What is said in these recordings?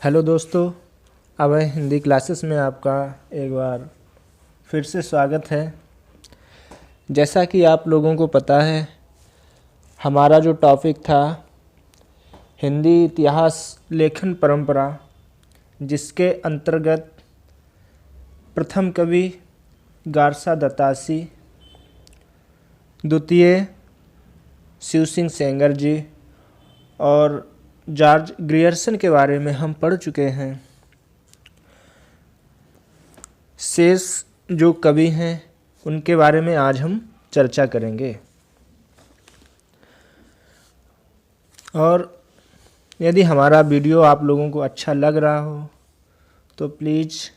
Hello दोस्तों, अब Hindi classes में आपका एक बार फिर से स्वागत है। जैसा कि आप लोगों को पता है, हमारा जो टॉपिक था हिंदी इतिहास लेखन परंपरा, जिसके अंतर्गत प्रथम कवि गारसा दत्तासी, द्वितीय शिव सिंह सेंगर जी और जॉर्ज ग्रियर्सन के बारे में हम पढ़ चुके हैं। शेष जो कवि हैं उनके बारे में आज हम चर्चा करेंगे। और यदि हमारा वीडियो आप लोगों को अच्छा लग रहा हो तो प्लीज़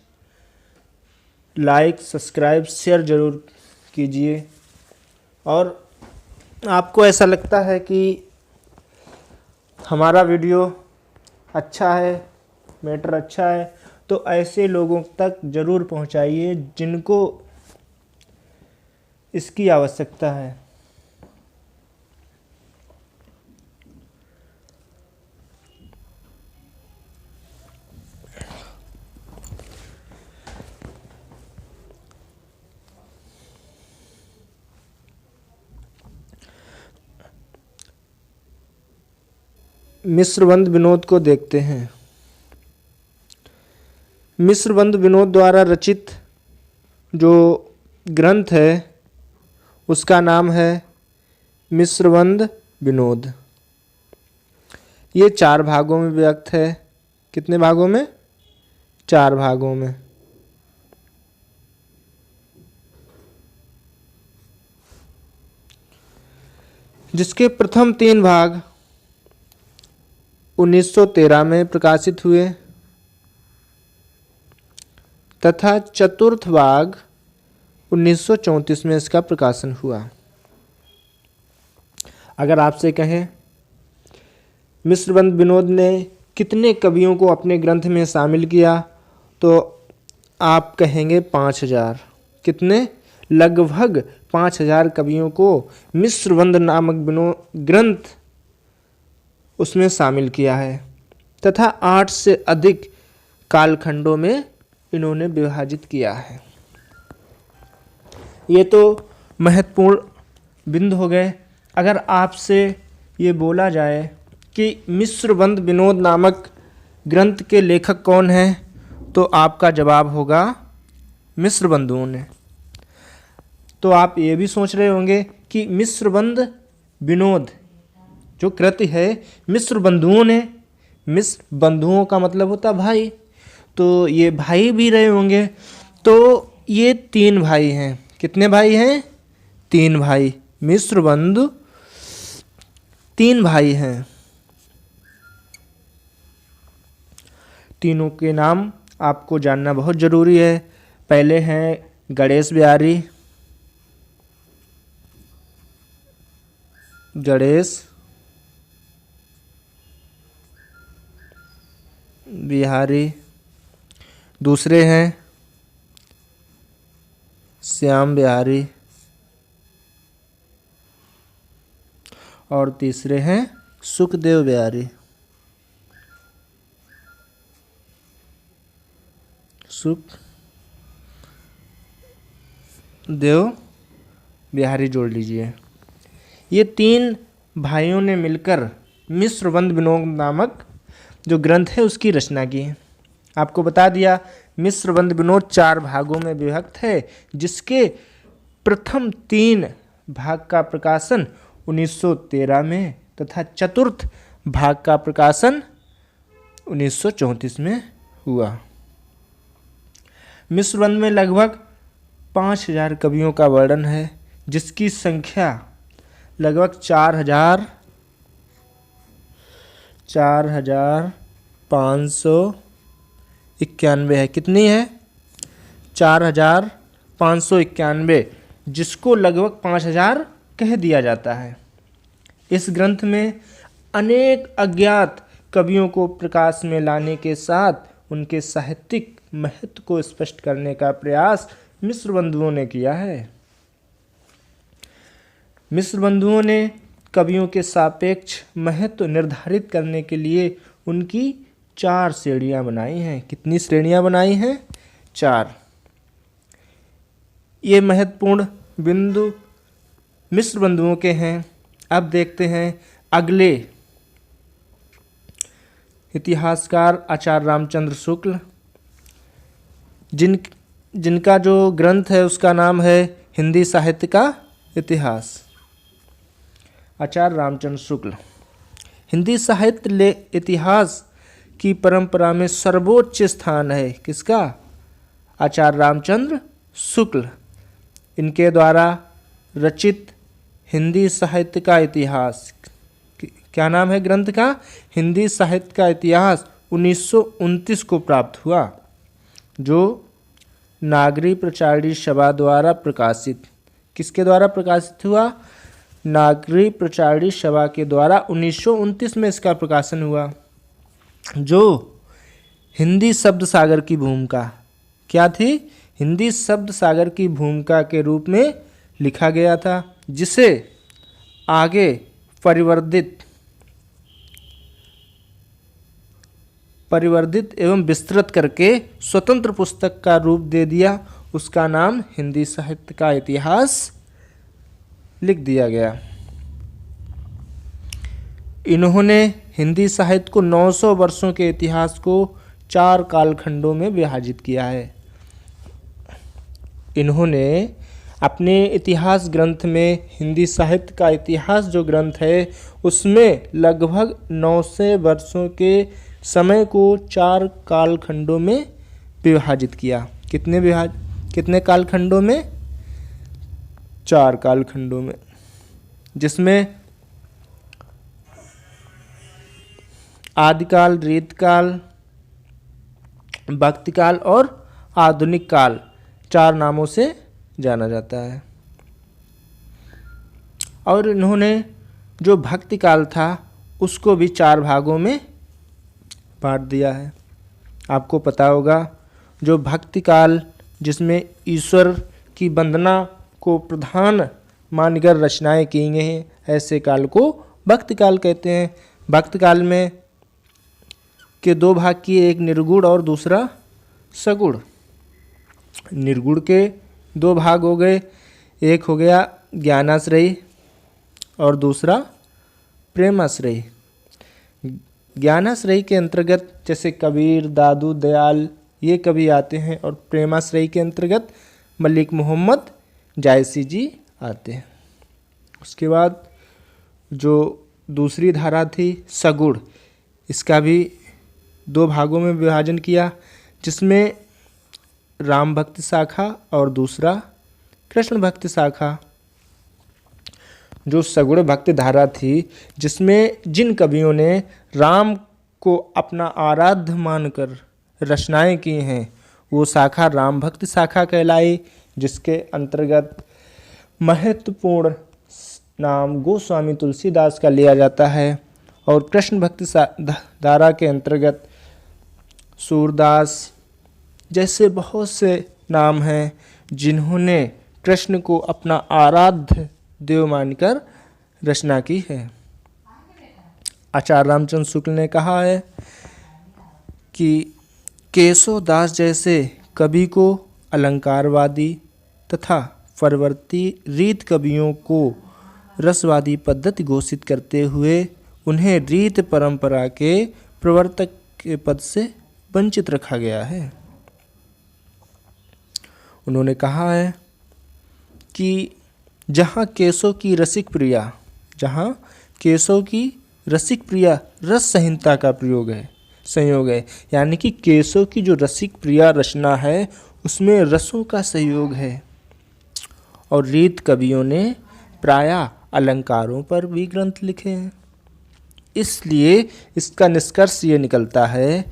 लाइक, सब्सक्राइब, शेयर ज़रूर कीजिए। और आपको ऐसा लगता है कि हमारा वीडियो अच्छा है, मैटर अच्छा है, तो ऐसे लोगों तक ज़रूर पहुंचाइए जिनको इसकी आवश्यकता है। मिश्रबंध विनोद को देखते हैं। मिश्रबंध विनोद द्वारा रचित जो ग्रंथ है उसका नाम है मिश्रबंध विनोद। ये 4 भागों में विभक्त है। कितने भागों में? 4 भागों में। जिसके प्रथम 3 भाग 1913 में प्रकाशित हुए तथा चतुर्थ भाग 1934 में इसका प्रकाशन हुआ। अगर आपसे कहें मिश्रबंध विनोद ने कितने कवियों को अपने ग्रंथ में शामिल किया तो आप कहेंगे 5000। कितने? लगभग 5000 कवियों को मिश्रबंध नामक ग्रंथ उसमें शामिल किया है तथा 8 से अधिक कालखंडों में इन्होंने विभाजित किया है। ये तो महत्वपूर्ण बिंदु हो गए। अगर आपसे ये बोला जाए कि मिश्रबंध विनोद नामक ग्रंथ के लेखक कौन हैं, तो आपका जवाब होगा मिश्रबंधुओं ने। तो आप ये भी सोच रहे होंगे कि मिश्रबंध विनोद जो कृति है मिश्रबंधुओं ने, मिश्र बंधुओं का मतलब होता भाई, तो ये भाई भी रहे होंगे। तो ये 3 भाई हैं। कितने भाई हैं? 3 भाई। मिश्रबंधु 3 भाई हैं। तीनों के नाम आपको जानना बहुत ज़रूरी है। पहले हैं गणेश बिहारी, गणेश बिहारी। दूसरे हैं श्याम बिहारी और तीसरे हैं सुखदेव बिहारी। सुखदेव बिहारी जोड़ लीजिए। ये 3 भाइयों ने मिलकर मिश्रबंध विनोद नामक जो ग्रंथ है उसकी रचना की है। आपको बता दिया मिश्रबंध विनोद 4 भागों में विभक्त है, जिसके प्रथम 3 भाग का प्रकाशन 1913 में तथा चतुर्थ भाग का प्रकाशन 1934 में हुआ। मिश्रबंध में लगभग 5000 कवियों का वर्णन है, जिसकी संख्या लगभग 4591 है। कितनी है? 4591, जिसको लगभग 5000 कह दिया जाता है। इस ग्रंथ में अनेक अज्ञात कवियों को प्रकाश में लाने के साथ उनके साहित्यिक महत्व को स्पष्ट करने का प्रयास मिश्रबंधुओं ने किया है। मिश्रबंधुओं ने कवियों के सापेक्ष महत्व निर्धारित करने के लिए उनकी 4 श्रेणियाँ बनाई हैं। कितनी श्रेणियाँ बनाई हैं? 4। ये महत्वपूर्ण बिंदु मिश्र बंधुओं के हैं। अब देखते हैं अगले इतिहासकार आचार्य रामचंद्र शुक्ल, जिनका जो ग्रंथ है उसका नाम है हिंदी साहित्य का इतिहास। आचार्य रामचंद्र शुक्ल हिंदी साहित्य इतिहास की परंपरा में सर्वोच्च स्थान है। किसका? आचार्य रामचंद्र शुक्ल। इनके द्वारा रचित हिंदी साहित्य का इतिहास, क्या नाम है ग्रंथ का? हिंदी साहित्य का इतिहास 1929 को प्राप्त हुआ, जो नागरी प्रचारणी सभा द्वारा प्रकाशित। किसके द्वारा प्रकाशित हुआ? नागरी प्रचारणी सभा के द्वारा 1929 में इसका प्रकाशन हुआ, जो हिंदी शब्द सागर की भूमिका क्या थी? हिंदी शब्द सागर की भूमिका के रूप में लिखा गया था, जिसे आगे परिवर्धित एवं विस्तृत करके स्वतंत्र पुस्तक का रूप दे दिया। उसका नाम हिंदी साहित्य का इतिहास लिख दिया गया। इन्होंने हिंदी साहित्य को 900 वर्षों के इतिहास को 4 कालखंडों में विभाजित किया है। इन्होंने अपने इतिहास ग्रंथ में हिंदी साहित्य का इतिहास जो ग्रंथ है उसमें लगभग 900 वर्षों के समय को 4 कालखंडों में विभाजित किया। कितने कालखंडों में? 4 कालखंडों में, जिसमें आदिकाल, रीतकाल, भक्तिकाल और आधुनिक काल 4 नामों से जाना जाता है। और इन्होंने जो भक्ति काल था उसको भी 4 भागों में बांट दिया है। आपको पता होगा जो भक्ति काल, जिसमें ईश्वर की वंदना को प्रधान मानकर रचनाएं की गई हैं, ऐसे काल को भक्ति काल कहते हैं। भक्ति काल में के 2 भाग किए, एक निर्गुण और दूसरा सगुण। निर्गुण के 2 भाग हो गए, एक हो गया ज्ञानाश्रयी और दूसरा प्रेमाश्रयी। ज्ञानाश्रयी के अंतर्गत जैसे कबीर, दादू, दयाल ये कवि आते हैं, और प्रेमाश्रयी के अंतर्गत मलिक मोहम्मद जायसी जी आते हैं। उसके बाद जो दूसरी धारा थी सगुण, इसका भी 2 भागों में विभाजन किया, जिसमें राम भक्ति शाखा और दूसरा कृष्ण भक्ति शाखा। जो सगुण भक्ति धारा थी, जिसमें जिन कवियों ने राम को अपना आराध्य मानकर रचनाएं की हैं, वो शाखा राम भक्ति शाखा कहलाई, जिसके अंतर्गत महत्वपूर्ण नाम गोस्वामी तुलसीदास का लिया जाता है। और कृष्ण भक्ति धारा के अंतर्गत सूरदास जैसे बहुत से नाम हैं, जिन्होंने कृष्ण को अपना आराध्य देव मानकर रचना की है। आचार्य रामचंद्र शुक्ल ने कहा है कि केशव दास जैसे कवि को अलंकारवादी तथा परवर्ती रीत कवियों को रसवादी पद्धति घोषित करते हुए उन्हें रीत परंपरा के प्रवर्तक के पद से वंचित रखा गया है। उन्होंने कहा है कि जहाँ केशव की रसिक प्रिया रस संहिता का संयोग है, यानी कि केशव की जो रसिक प्रिया रचना है उसमें रसों का सहयोग है। और रीत कवियों ने प्रायः अलंकारों पर भी ग्रंथ लिखे हैं। इसलिए इसका निष्कर्ष ये निकलता है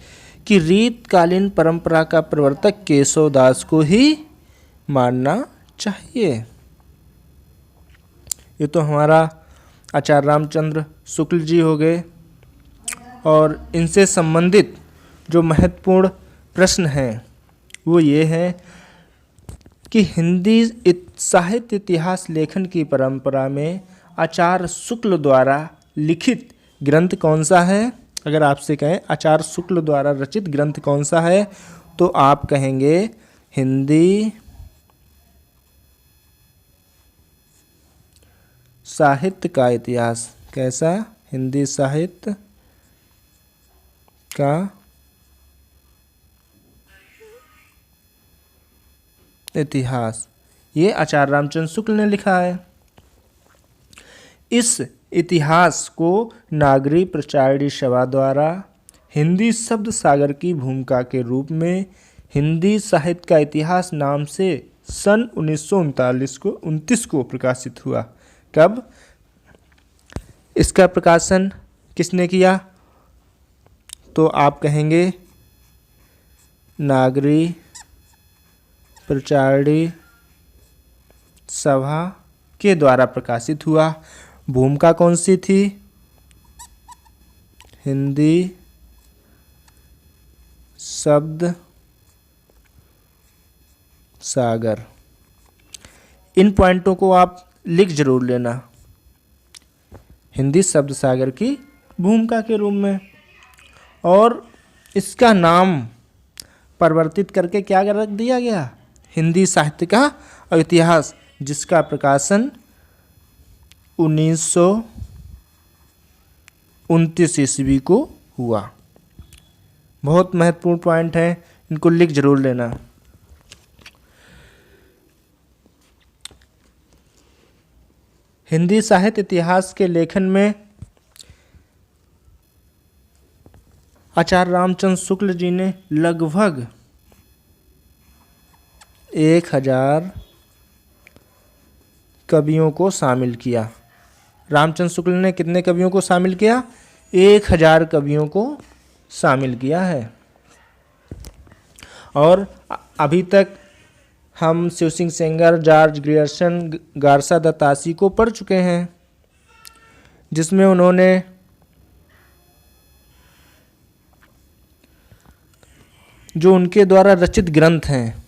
कि रीतकालीन परंपरा का प्रवर्तक केशव दास को ही मानना चाहिए। ये तो हमारा आचार्य रामचंद्र शुक्ल जी हो गए। और इनसे संबंधित जो महत्वपूर्ण प्रश्न हैं वो ये है कि हिंदी साहित्य इतिहास लेखन की परंपरा में आचार्य शुक्ल द्वारा लिखित ग्रंथ कौन सा है? अगर आपसे कहें आचार्य शुक्ल द्वारा रचित ग्रंथ कौन सा है, तो आप कहेंगे हिंदी साहित्य का इतिहास। कैसा? हिंदी साहित्य का इतिहास। ये आचार्य रामचंद्र शुक्ल ने लिखा है। इस इतिहास को नागरी प्रचारणी सभा द्वारा हिंदी शब्द सागर की भूमिका के रूप में हिंदी साहित्य का इतिहास नाम से सन 1929 को प्रकाशित हुआ। कब? इसका प्रकाशन किसने किया? तो आप कहेंगे नागरी प्रचारणी सभा के द्वारा प्रकाशित हुआ। भूमिका कौन सी थी? हिंदी शब्द सागर। इन पॉइंटों को आप लिख जरूर लेना। हिंदी शब्द सागर की भूमिका के रूप में, और इसका नाम परिवर्तित करके क्या रख दिया गया? हिंदी साहित्य का इतिहास, जिसका प्रकाशन 1929 ईस्वी को हुआ। बहुत महत्वपूर्ण पॉइंट है, इनको लिख जरूर लेना। हिंदी साहित्य इतिहास के लेखन में आचार्य रामचंद्र शुक्ल जी ने लगभग 1000 कवियों को शामिल किया। रामचंद्र शुक्ल ने कितने कवियों को शामिल किया? 1000 कवियों को शामिल किया है। और अभी तक हम Shiv Singh Sengar, George Grierson, Garcin de Tassy को पढ़ चुके हैं, जिसमें उन्होंने जो उनके द्वारा रचित ग्रंथ हैं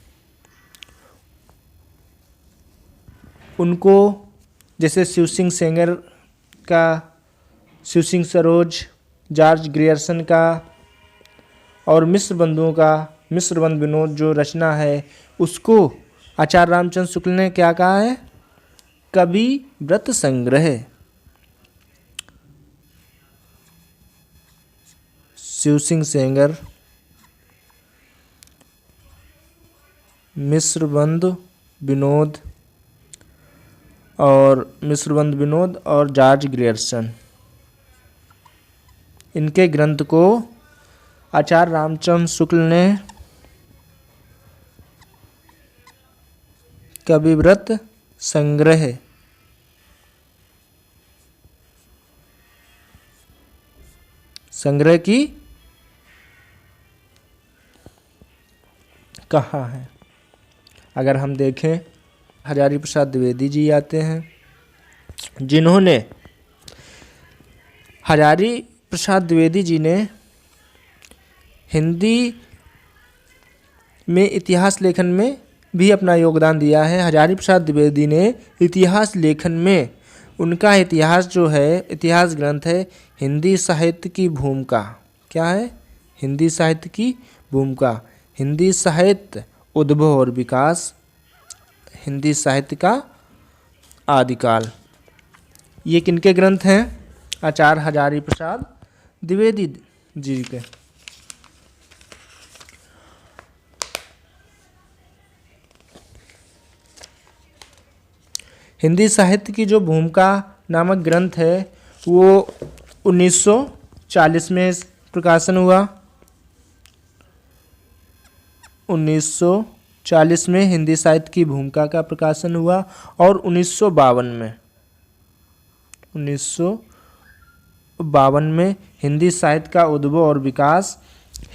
उनको, जैसे शिव सिंह सेंगर का शिव सिंह सरोज, जॉर्ज ग्रियर्सन का और मिश्र बंधुओं का मिश्र बंधु विनोद जो रचना है, उसको आचार्य रामचंद्र शुक्ल ने क्या कहा है? कवि व्रत संग्रह। शिव सिंह सेंगर, मिश्र बंधु विनोद और जॉर्ज ग्रियर्सन, इनके ग्रंथ को आचार्य रामचंद्र शुक्ल ने कविव्रत संग्रह की कहा है। अगर हम देखें, हजारी प्रसाद द्विवेदी जी आते हैं, जिन्होंने हजारी प्रसाद द्विवेदी जी ने हिंदी में इतिहास लेखन में भी अपना योगदान दिया है। हजारी प्रसाद द्विवेदी ने इतिहास लेखन में, उनका इतिहास जो है, इतिहास ग्रंथ है हिंदी साहित्य की भूमिका। क्या है? हिंदी साहित्य की भूमिका। हिंदी साहित्य उद्भव और विकास, हिंदी साहित्य का आदिकाल। ये किनके ग्रंथ हैं? आचार्य हजारी प्रसाद द्विवेदी जी के। हिंदी साहित्य की जो भूमिका नामक ग्रंथ है वो 1940 में प्रकाशन हुआ। 1940 में हिंदी साहित्य की भूमिका का प्रकाशन हुआ और 1952 में हिंदी साहित्य का उद्भव और विकास,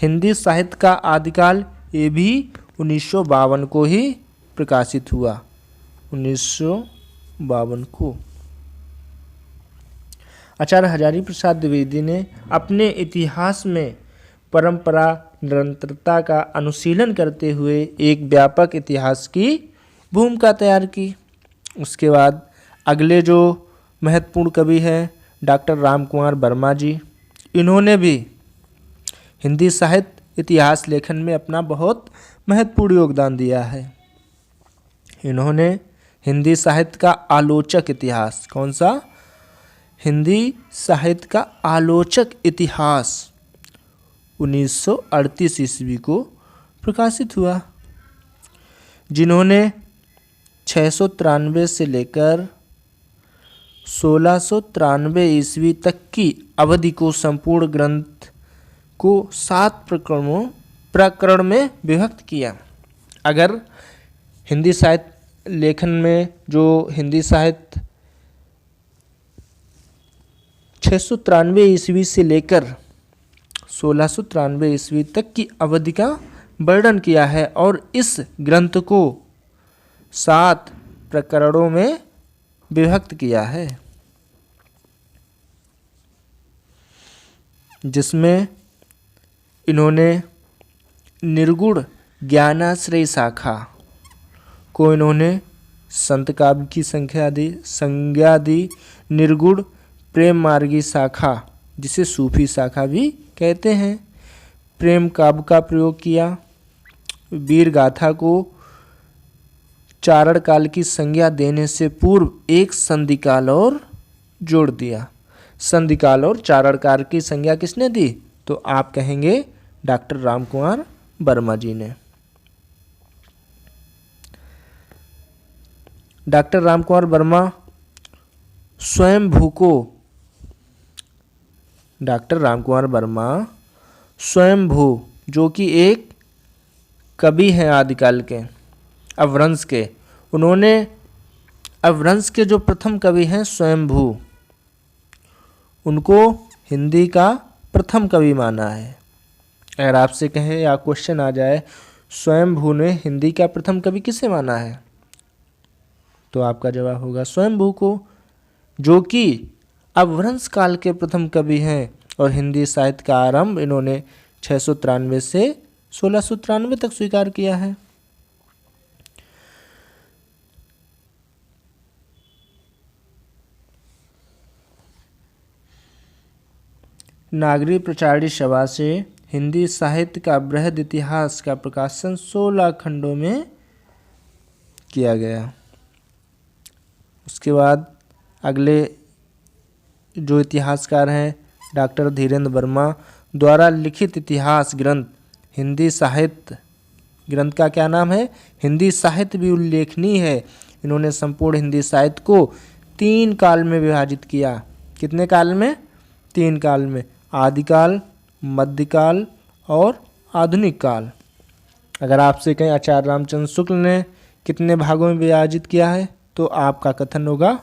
हिंदी साहित्य का आदिकाल, ये भी 1952 को ही प्रकाशित हुआ। 1952 को आचार्य हजारी प्रसाद द्विवेदी ने अपने इतिहास में परंपरा निरंतरता का अनुशीलन करते हुए एक व्यापक इतिहास की भूमिका तैयार की। उसके बाद अगले जो महत्वपूर्ण कवि हैं डॉक्टर राम कुमार वर्मा जी, इन्होंने भी हिंदी साहित्य इतिहास लेखन में अपना बहुत महत्वपूर्ण योगदान दिया है। इन्होंने हिंदी साहित्य का आलोचक इतिहास, कौन सा? हिंदी साहित्य का आलोचक इतिहास 1938 ईस्वी को प्रकाशित हुआ, जिन्होंने 693 से लेकर 1693 ईस्वी तक की अवधि को संपूर्ण ग्रंथ को 7 प्रकरण में विभक्त किया। अगर हिंदी साहित्य लेखन में जो हिंदी साहित्य 693 ईस्वी से लेकर 1693 ईस्वी तक की अवधि का वर्णन किया है और इस ग्रंथ को 7 प्रकरणों में विभक्त किया है, जिसमें इन्होंने निर्गुण ज्ञानाश्रय शाखा को इन्होंने संत काव्य की संज्ञा दी। निर्गुण प्रेम मार्गी शाखा, जिसे सूफी शाखा भी कहते हैं, प्रेम काव्य का प्रयोग किया। वीर गाथा को चारण काल की संज्ञा देने से पूर्व एक संधिकाल और जोड़ दिया। संधिकाल और चारण काल की संज्ञा किसने दी? तो आप कहेंगे डॉक्टर रामकुमार वर्मा जी ने। डॉक्टर रामकुमार वर्मा स्वयंभू को, डॉक्टर रामकुमार वर्मा स्वयंभू जो कि एक कवि हैं आदिकाल के, अपभ्रंश के, उन्होंने अपभ्रंश के जो प्रथम कवि हैं स्वयंभू, उनको हिंदी का प्रथम कवि माना है। अगर आपसे कहें या क्वेश्चन आ जाए स्वयंभू ने हिंदी का प्रथम कवि किसे माना है, तो आपका जवाब होगा स्वयंभू को, जो कि अपभ्रंश काल के प्रथम कवि हैं और हिंदी साहित्य का आरंभ इन्होंने 693 से 1693 तक स्वीकार किया है। नागरी प्रचारणी सभा से हिंदी साहित्य का बृहद इतिहास का प्रकाशन 16 खंडों में किया गया। उसके बाद अगले जो इतिहासकार हैं डॉक्टर धीरेन्द्र वर्मा द्वारा लिखित इतिहास ग्रंथ हिंदी साहित्य, ग्रंथ का क्या नाम है? हिंदी साहित्य भी उल्लेखनीय है। इन्होंने संपूर्ण हिंदी साहित्य को 3 काल में विभाजित किया। कितने काल में? 3 काल में, आदिकाल, मध्यकाल और आधुनिक काल। अगर आपसे कहें आचार्य रामचंद्र शुक्ल ने कितने भागों में विभाजित किया है, तो आपका कथन होगा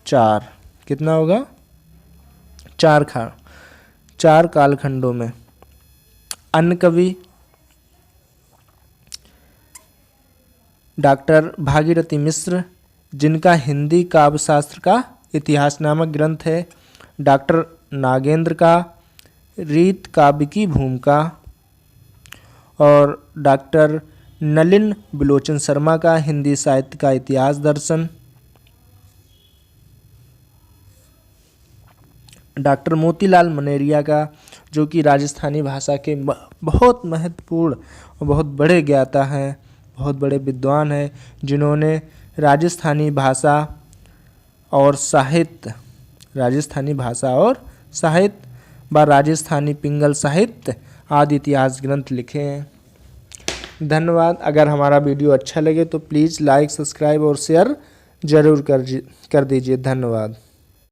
4। कितना होगा? 4 कालखंडों में। अन्य कवि डॉक्टर भागीरथी मिश्र, जिनका हिंदी काव्य शास्त्र का इतिहास नामक ग्रंथ है, डॉक्टर नागेंद्र का रीत काव्य की भूमिका, और डॉक्टर नलिन बिलोचन शर्मा का हिंदी साहित्य का इतिहास दर्शन, डॉक्टर मोतीलाल मनेरिया का, जो कि राजस्थानी भाषा के बहुत महत्वपूर्ण और बहुत बड़े ज्ञाता हैं, बहुत बड़े विद्वान हैं, जिन्होंने राजस्थानी भाषा और साहित्य व राजस्थानी पिंगल साहित्य आदि इतिहास ग्रंथ लिखे हैं। धन्यवाद। अगर हमारा वीडियो अच्छा लगे तो प्लीज़ लाइक, सब्सक्राइब और शेयर जरूर कर दीजिए। धन्यवाद।